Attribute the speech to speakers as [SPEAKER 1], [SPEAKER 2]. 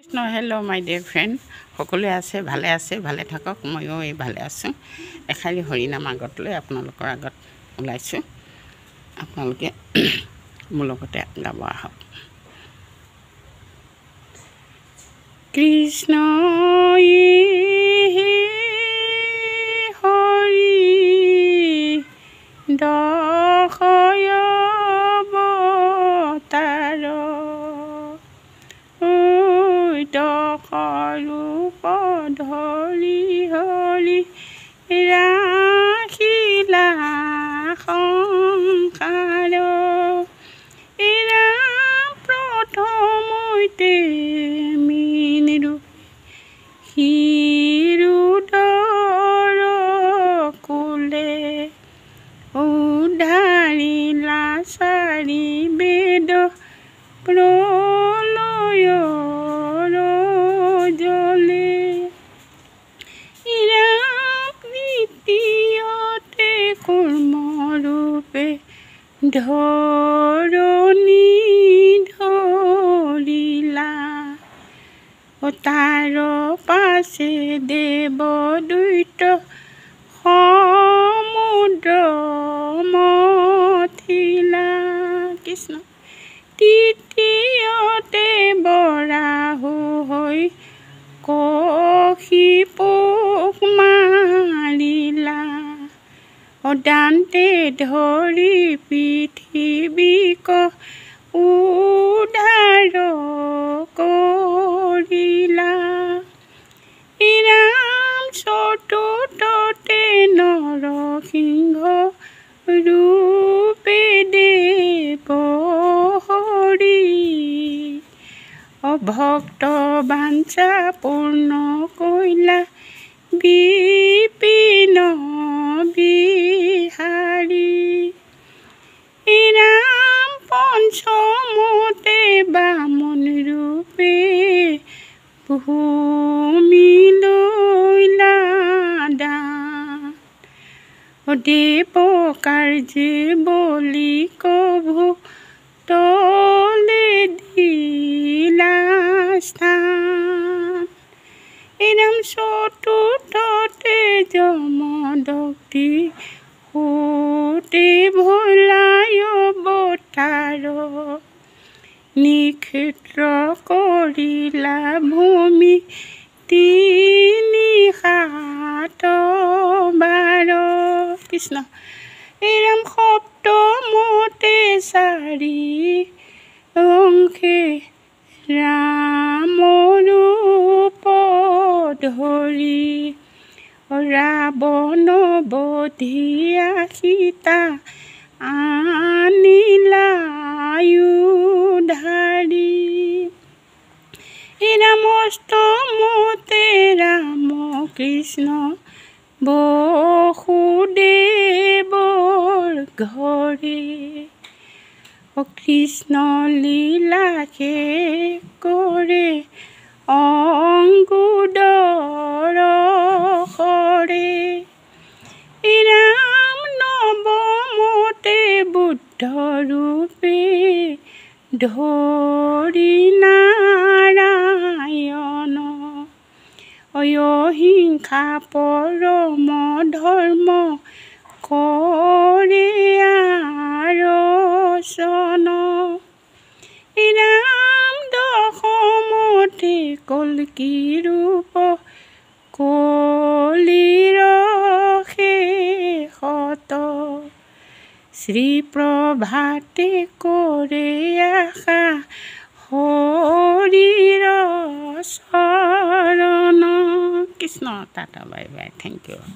[SPEAKER 1] No, hello, my dear friend. সকলোৱে আছে ভালে থাকক ময়ো এই ভালে আছোঁ এখালি হৰিনাম আগত লৈ আপোনালোকৰ আগত ওলাইছোঁ আপোনালোকে মোৰ লগতে গাব আহক কৃষ্ণ হৰি দশয় অৱতাৰ দশৰূপ ধৰি হৰি ৰাখিলা সংসাৰ প্ৰথমতে মীন ৰূপে ক্ষীৰোদৰ কোলে উদ্ধাৰিলা চাৰি বেদ প্ৰলয় কৰ্মৰূপে ধৰণী ধৰিলা তাৰ পাছে দেৱ দৈত্য সমুদ্ৰ মথিলা কৃষ্ণ তৃতীয়তে বৰাহু হৈ কশিপুক মাৰিলা দান্তে ধৰি পৃথিৱীক উদ্ধাৰ কৰিলা ৰাম চতুৰ্থতে নৰসিংহ ৰূপে দেৱ হৰি ভক্ত বাঞ্ছা পূৰ্ণ কৰিলা বিপিন বিহাৰী ৰাম পঞ্চমতে বামন ৰূপে ভূমি লৈলা দান দেৱ কাৰ্যে বলি কভু তলে দিলা স্থান ৰাম চতুৰ্থতে যমদগ্নি সূতে ভোলাই অৱতাৰ নিক্ষেত্ৰ কৰিলা ভূমি তিনি সাত বাৰ কৃষ্ণ ৰাম সপ্তমতে চাৰি অংশে ৰাম ৰূপ ধৰি ৰাৱণ বধিয়া সীতা আনিলা উদ্ধাৰি ৰাম অষ্টমতে ৰাম কৃষ্ণ বসুদেৱৰ ঘৰে কৃষ্ণ লীলা শেষ কৰে অংকুদৰ সৰে ৰাম নৱমতে বুদ্ধ ৰূপে ধৰি নাৰায়ণ অহিংসা পৰম ধৰ্ম কৰে আৰচন ৰাম দশমতে কল্কি ৰূপ কলিৰ শেষত শ্ৰী প্ৰভাতে কৰে আশা হৰিৰ চৰণ Krishna tata bye bye thank U